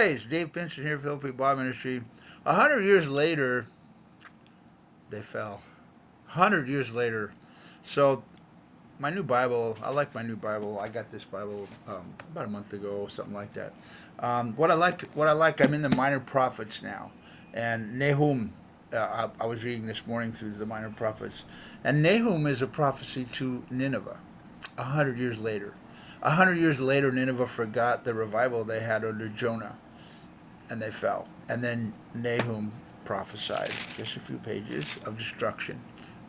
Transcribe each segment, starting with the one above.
guys, Dave Pinson here, Philippine Bible Ministry. 100 years later, they fell. 100 years later, so my new Bible. I like my new Bible. I got this Bible about a month ago, something like that. What I like, I'm in the Minor Prophets now, and Nahum. I was reading this morning through the Minor Prophets, and Nahum is a prophecy to Nineveh. 100 years later, 100 years later, Nineveh forgot the revival they had under Jonah, and they fell. And then Nahum prophesied just a few pages of destruction.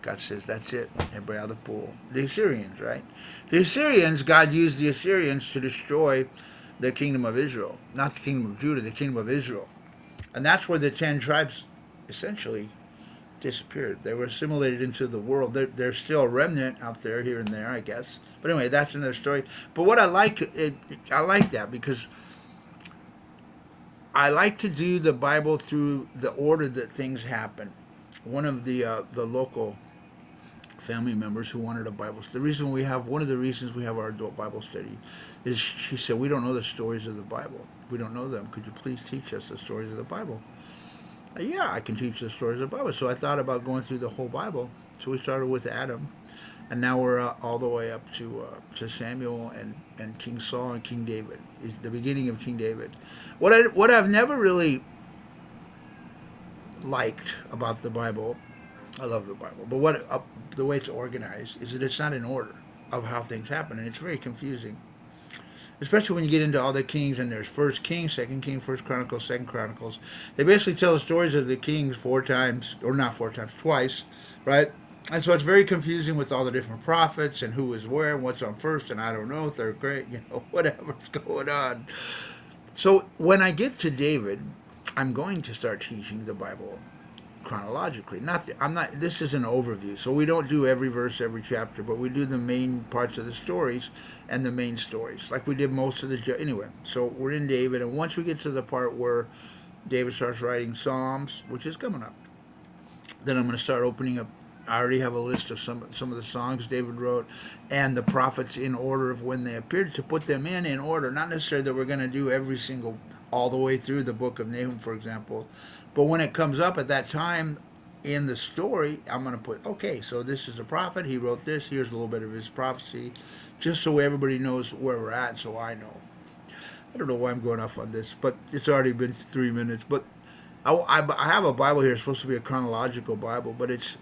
God says, that's it. Everybody out of the pool. The Assyrians, right? The Assyrians, God used the Assyrians to destroy the kingdom of Israel. Not the kingdom of Judah, the kingdom of Israel. And that's where the 10 tribes essentially disappeared. They were assimilated into the world. There's still a remnant out there, here and there, I guess. But anyway, that's another story. But what I like that because I like to do the Bible through the order that things happen. One of the local family members who wanted a Bible. The reason we have one of the reasons we have our adult Bible study is she said we don't know the stories of the Bible. We don't know them. Could you please teach us the stories of the Bible? Yeah, I can teach the stories of the Bible. So I thought about going through the whole Bible. So we started with Adam, and now we're all the way up to Samuel and King Saul and King David. It's the beginning of King David. What I've never really liked about the Bible, I love the Bible, but the way it's organized is that it's not in order of how things happen, and it's very confusing. Especially when you get into all the kings, and there's First Kings, Second King, First Chronicles, Second Chronicles. They basically tell the stories of the kings four times, or not four times, twice, right? And so it's very confusing with all the different prophets and who is where and what's on first, and I don't know, third grade, whatever's going on. So when I get to David, I'm going to start teaching the Bible chronologically. I'm not. This is an overview, so we don't do every verse, every chapter, but we do the main parts of the stories and the main stories, like we did most of the. Anyway, so we're in David, and once we get to the part where David starts writing Psalms, which is coming up, then I'm going to start opening up. I already have a list of some of the songs David wrote and the prophets in order of when they appeared, to put them in order. Not necessarily that we're going to do every single all the way through the book of Nahum, for example, but when it comes up at that time in the story, I'm going to put, okay, so this is a prophet. He wrote this. Here's a little bit of his prophecy, just so everybody knows where we're at. So I know. I don't know why I'm going off on this, but it's already been 3 minutes. But I have a Bible here. It's supposed to be a chronological Bible, but it's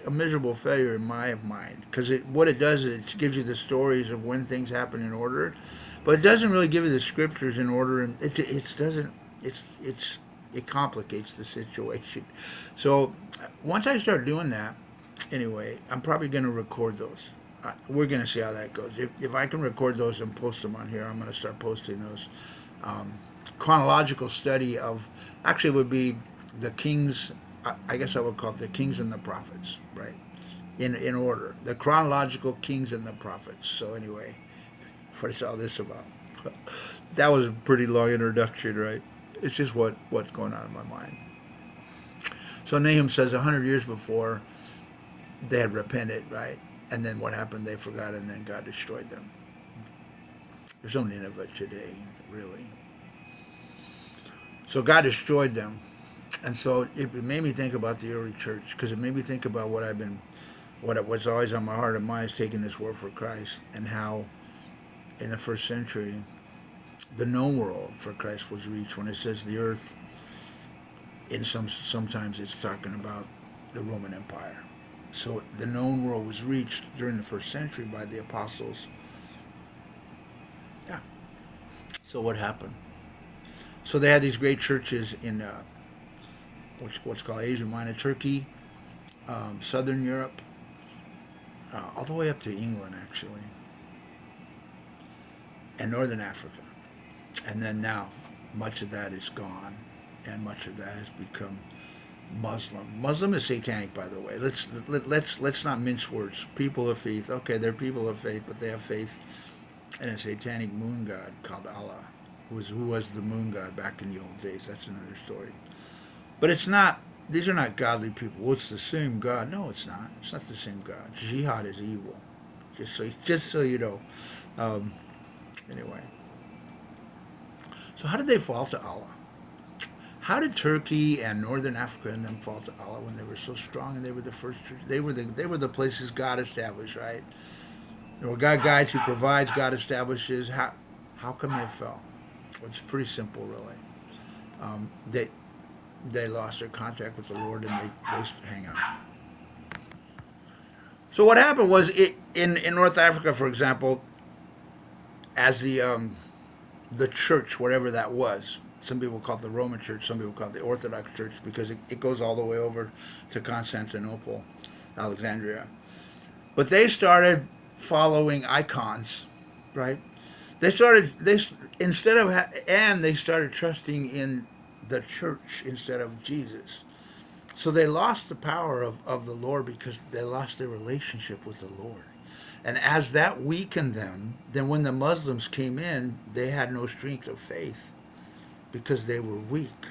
a miserable failure in my mind, because what it does is it gives you the stories of when things happen in order, but it doesn't really give you the scriptures in order, and it doesn't it complicates the situation. So once I start doing that, anyway, I'm probably going to record those. We're going to see how that goes. If I can record those and post them on here, I'm going to start posting those. Um, Chronological study of, actually it would be the kings. I guess I would call it the kings and the prophets, right? In order, the chronological kings and the prophets. So anyway, what is all this about? That was a pretty long introduction, right? It's just what's going on in my mind. So Nahum says 100 years before they had repented, right? And then what happened? They forgot, and then God destroyed them. There's no Nineveh today, really. So God destroyed them, and so it made me think about the early church, because it made me think about what was always on my heart and mind, is taking this word for Christ, and how in the first century the known world for Christ was reached. When it says the earth, sometimes it's talking about the Roman Empire. So the known world was reached during the first century by the apostles. Yeah. So what happened? So they had these great churches in what's called Asia Minor, Turkey, Southern Europe, all the way up to England, actually, and Northern Africa. And then now, much of that is gone, and much of that has become Muslim. Muslim is satanic, by the way. Let's not mince words. People of faith. Okay, they're people of faith, but they have faith in a satanic moon god called Allah, who was the moon god back in the old days. That's another story. But it's not. These are not godly people. Well, it's the same God. No, it's not. It's not the same God. Jihad is evil. Just so you know. Um, anyway, So how did they fall to Allah? How did Turkey and Northern Africa and them fall to Allah when they were so strong and they were the first church? They were the places God established, right? There were God guides who provides, God establishes. How come they fell? Well, it's pretty simple, really. Um, they they lost their contact with the Lord and they hang out. So what happened was in North Africa, for example, as the church, whatever that was. Some people call it the Roman Church. Some people call it the Orthodox Church because it goes all the way over to Constantinople, Alexandria. But they started following icons, right? They instead of and they started trusting in the church instead of Jesus. So they lost the power of the Lord because they lost their relationship with the Lord. And as that weakened them, then when the Muslims came in, they had no strength of faith because they were weak.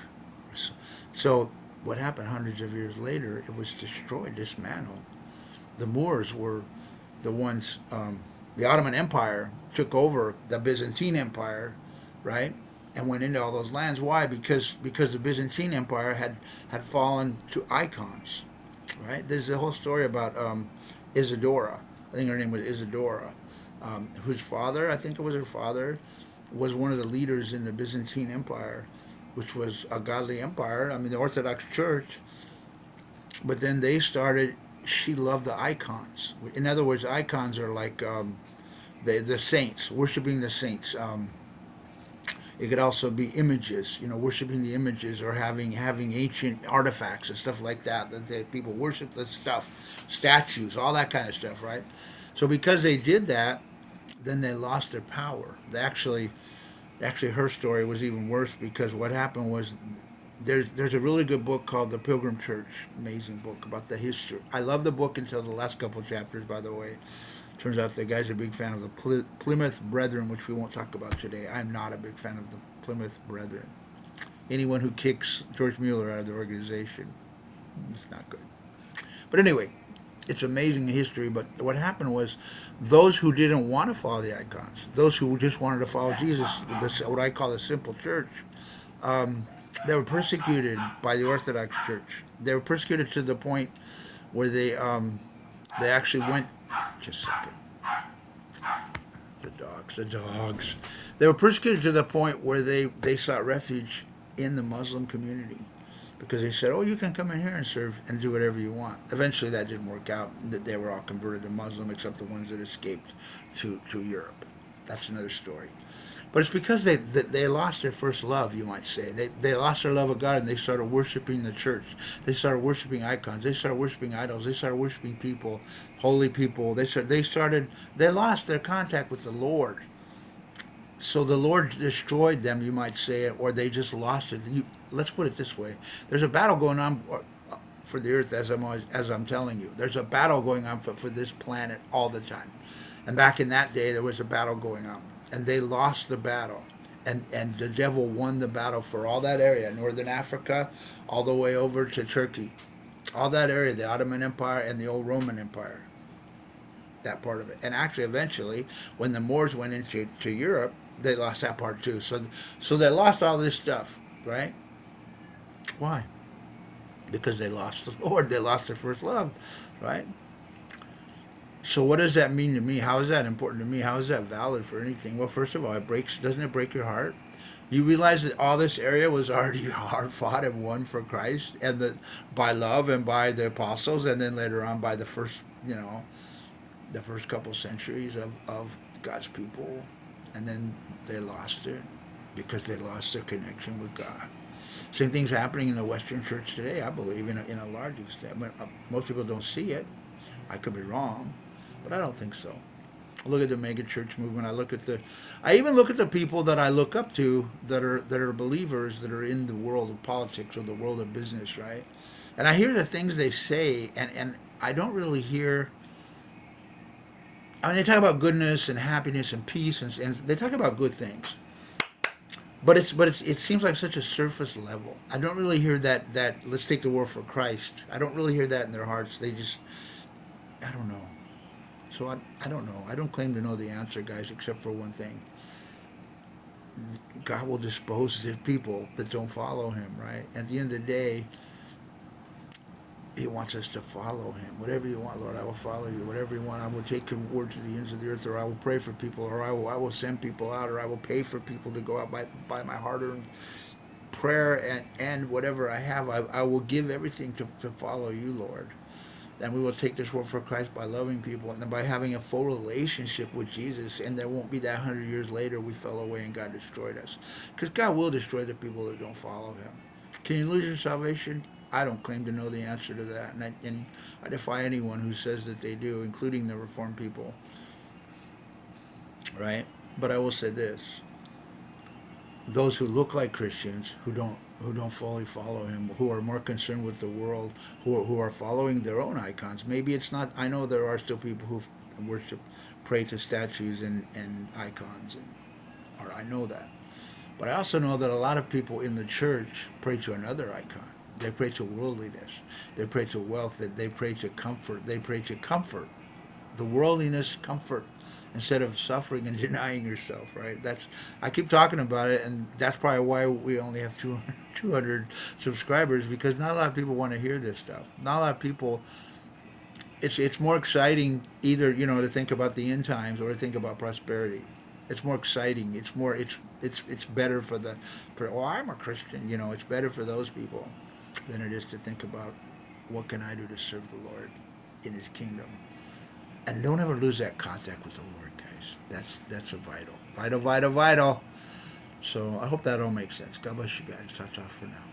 So what happened hundreds of years later, it was destroyed, dismantled. The Moors were the ones, the Ottoman Empire took over the Byzantine Empire, right? And went into all those lands. Why? Because the Byzantine Empire had fallen to icons, right? There's a whole story about Isadora. I think her name was Isadora, whose father, I think it was her father, was one of the leaders in the Byzantine Empire, which was a godly empire. I mean, the Orthodox Church. But then they started. She loved the icons. In other words, icons are like the saints, worshiping the saints. It could also be images, worshiping the images or having ancient artifacts and stuff like that. That people worship the stuff, statues, all that kind of stuff, right? So because they did that, then they lost their power. Actually, her story was even worse because what happened was there's a really good book called The Pilgrim Church, amazing book about the history. I love the book until the last couple of chapters, by the way. Turns out the guy's a big fan of the Plymouth Brethren, which we won't talk about today. I'm not a big fan of the Plymouth Brethren. Anyone who kicks George Mueller out of the organization, it's not good. But anyway, it's amazing history. But what happened was those who didn't want to follow the icons, those who just wanted to follow Jesus, what I call the simple church, um, they were persecuted by the Orthodox Church. They were persecuted to the point where they actually went. Just a second. The dogs. They were persecuted to the point where they sought refuge in the Muslim community because they said, "Oh, you can come in here and serve and do whatever you want." Eventually, that didn't work out. That they were all converted to Muslim, except the ones that escaped to Europe. That's another story. But it's because they lost their first love, you might say. They lost their love of God and they started worshiping the church. They started worshiping icons. They started worshiping idols. They started worshiping people, holy people. They lost their contact with the Lord. So the Lord destroyed them, you might say, or they just lost it. Let's put it this way: there's a battle going on for the earth, as I'm telling you. There's a battle going on for this planet all the time. And back in that day, there was a battle going on, and they lost the battle, and the devil won the battle for all that area, northern Africa, all the way over to Turkey, all that area, the Ottoman Empire and the old Roman Empire, that part of it. And actually, eventually, when the Moors went into Europe, they lost that part too. So they lost all this stuff, right? Why? Because they lost the Lord. They lost their first love, right? So what does that mean to me? How is that important to me? How is that valid for anything? Well, first of all, doesn't it break your heart? You realize that all this area was already hard fought and won for Christ, and that by love and by the apostles, and then later on by the first, the first couple centuries of God's people, and then they lost it because they lost their connection with God. Same thing's happening in the Western Church today, I believe, in a large extent. Most people don't see it. I could be wrong, but I don't think so. I look at the mega church movement. I even look at the people that I look up to that are believers that are in the world of politics or the world of business, right? And I hear the things they say, and I don't really hear. I mean, they talk about goodness and happiness and peace, and they talk about good things. But it seems like such a surface level. I don't really hear that let's take the world for Christ. I don't really hear that in their hearts. They just, I don't know. So I don't know. I don't claim to know the answer, guys, except for one thing. God will dispose of people that don't follow Him. Right? At the end of the day, He wants us to follow Him. Whatever you want, Lord, I will follow you. Whatever you want, I will take your word to the ends of the earth, or I will pray for people, or I will send people out, or I will pay for people to go out by my hard-earned prayer and whatever I have. I will give everything to follow you, Lord. And we will take this world for Christ by loving people and by having a full relationship with Jesus. And there won't be that 100 years later we fell away and God destroyed us. Because God will destroy the people that don't follow Him. Can you lose your salvation? I don't claim to know the answer to that. And I defy anyone who says that they do, including the Reformed people. Right? But I will say this: those who look like Christians who don't fully follow Him, who are more concerned with the world, who are following their own icons. Maybe it's not. I know there are still people who worship, pray to statues and icons, or I know that. But I also know that a lot of people in the church pray to another icon. They pray to worldliness. They pray to wealth. They pray to comfort. They pray to comfort, the worldliness, comfort, instead of suffering and denying yourself. Right? That's I keep talking about it, and that's probably why we only have 200 subscribers, because not a lot of people want to hear this stuff. Not a lot of people. It's more exciting either to think about the end times or to think about prosperity. It's more exciting. It's better for I'm a Christian. It's better for those people than it is to think about what can I do to serve the Lord in His kingdom. And don't ever lose that contact with the Lord, guys. That's a vital. So I hope that all makes sense. God bless you guys. Ta ta for now.